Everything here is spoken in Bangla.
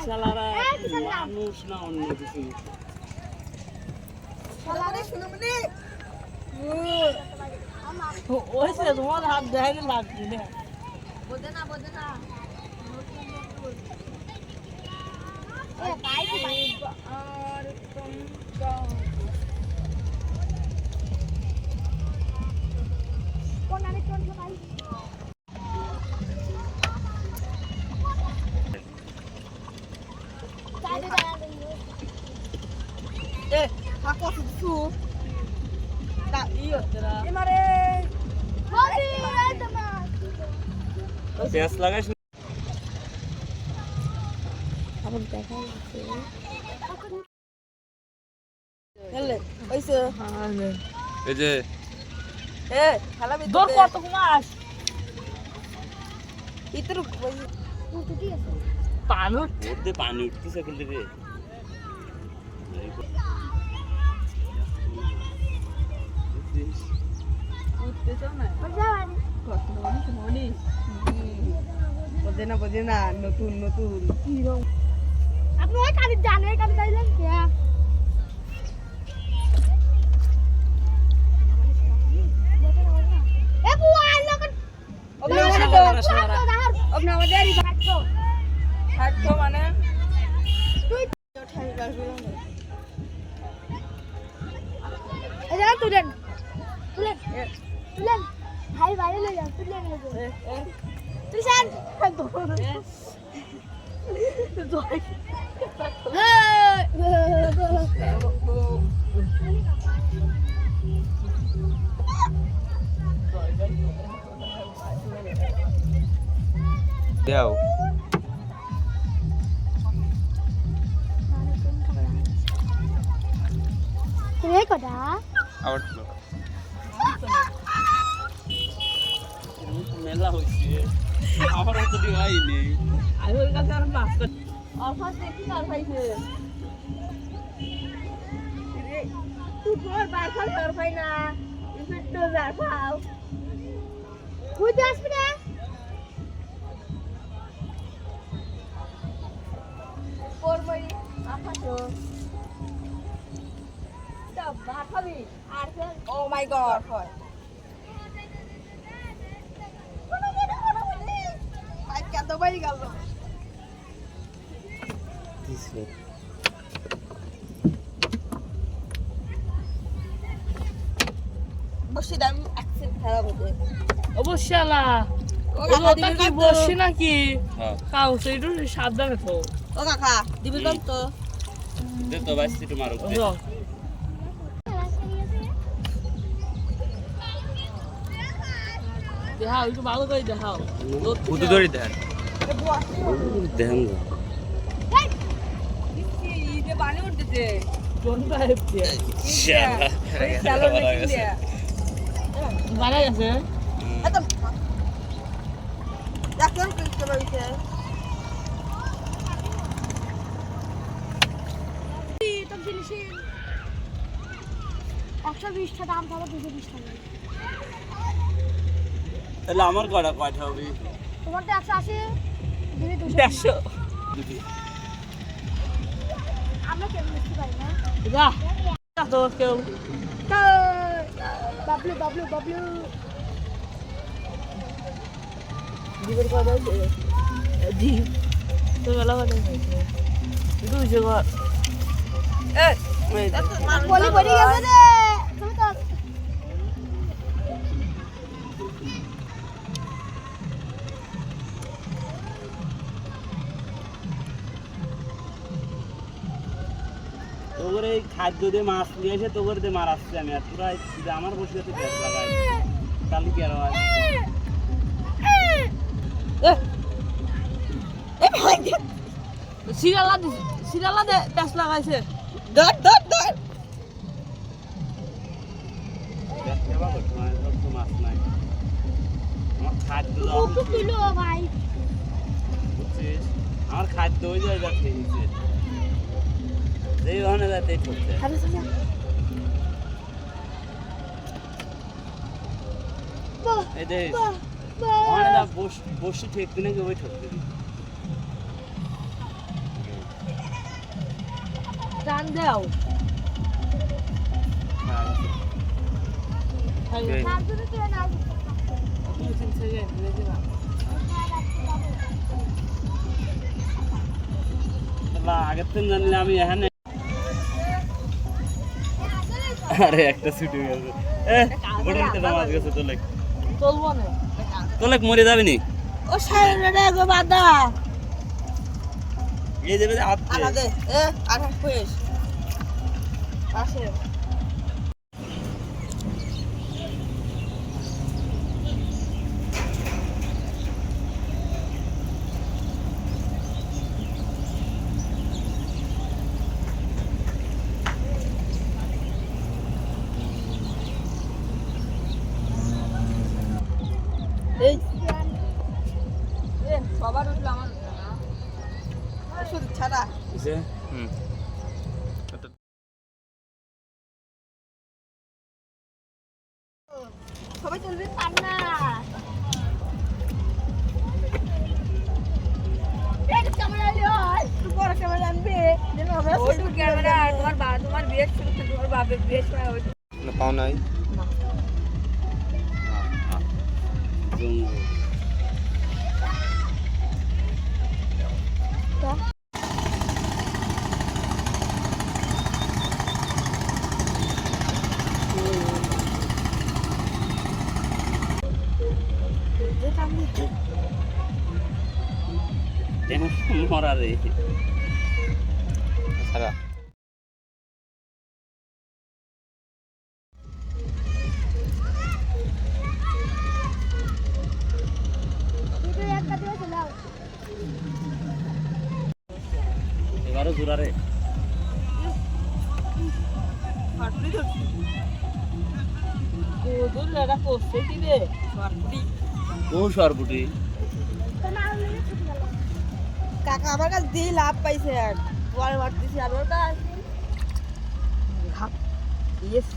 শালারা মানুষ না অন্য কিছু শালারে শুনো মানে ওই সে তোমার হাত দেখাইতে লাগছে না বোঝে না এ ভাই আর তোমরা কোন আরেকজন ভাই থাকো কিছু তা ইয়ে তোরা এমারে হরি আদমা পেঁয়াজ লাগাইছ আবার দেখা যাচ্ছে হেলে ওইছে এই যে এ খালা বি দর কত মাস ভিতর উঠে আছে পানি মধ্যে পানি উঠতেছে কোন থেকে উঠতেছ না কত মানুষ মনি বোঝে না নতুন আপনি ওই কালি জানে কালি যাইলেন কে এ বুয়া লোক আপনি আমাদের থাকতো মানে তুই এরা তুলেন ভাই বাইরে লই যাও তুলেন তুষান দাও রে কটা আবার মেলা হইছে আমার তো হয়নি আমি ওর কাছে আর মাছ অফার দেখি আর পাইছে তুই তোর বারখাল তোর পাই না ইফেক্ট তো যা খাও বুঝতে আসবি না করবই আপাতো তা ভাত খাবি আর ও মাই গড হয় কেন বাড়ি গেল বসে দাম অ্যাকসেপ্ট খারাপ হতে অবশ্যলা ওটা কি বসে নাকি খাও সেইটু সাবধানে তো ও কাকা দিবি তো দে তো বাইস একটু মারো দেখাও একটু ভালো করে দেখাও কুতু ধরি দেন দেন ঈদে পানি উঠতেছে কোনটা হেপছে চালো মেশিন দিয়ে বাড়া গেছে একদম দেখেন কিনতে পারছে তো জিনিসের 120 টাকা দাম তাহলে 220 টাকা তাহলে আমার কয়টা হবে তোমার তো 180 দিলে 200 150 আমরা কেন বুঝতে পারি না যা তো কেউ বাবলু দিবের কথা আছে দি তো মেলা কথা হয়েছে দুইশো ঘর বলি গেছে রে তুমি তো তোর এই খাদ্য দিয়ে মাছ নিয়ে এসে তোর দিয়ে মারাচ্ছি আমি আর তোরা আমার বসে পেট লাগাই তাহলে কি আর হয় সিরালা দে পেঁচ লাগাইছে ধর মাছ নাই আমার খাদ্য খুব তুলো ভাই বুঝছিস আমার খাদ্য ওই জায়গা খেয়ে নিচ্ছে যেই ওখানে যাতে ঠকছে খাবে না এই দেখ ওখানে যা বসি ঠেকতে নাকি ওই ঠকতে টান দাও আগের দিন জানলে আমি এখানে আরে একটা ছুটি গেছে মাছ গেছে চলবো না তোলেক মরে যাবে নি ও সাইরে গো বাদা এই দেবে হাত দে আঠা খুঁজ আসে এই সবার উঠলো আমার উঠলো না শুধু ছাড়া হুম সবাই চলবে পার না ক্যামেরা একটু বড় ক্যামেরা আনবে যেন আমরা ওই ক্যামেরা তোমার বিয়ে শুরু তোমার বাপের বিয়ে সময় ওই না পাও নাই জঙ্গল মরা রে সারা এবারও জোড়া রে ফাটলি ধরছি কোদুর লাগা করছে কি রে ফাটলি ও সরপুটি কাকা আমার কাছে দিয়ে লাভ পাইছে আর পরে মারতেছি আর ওটা ইয়েস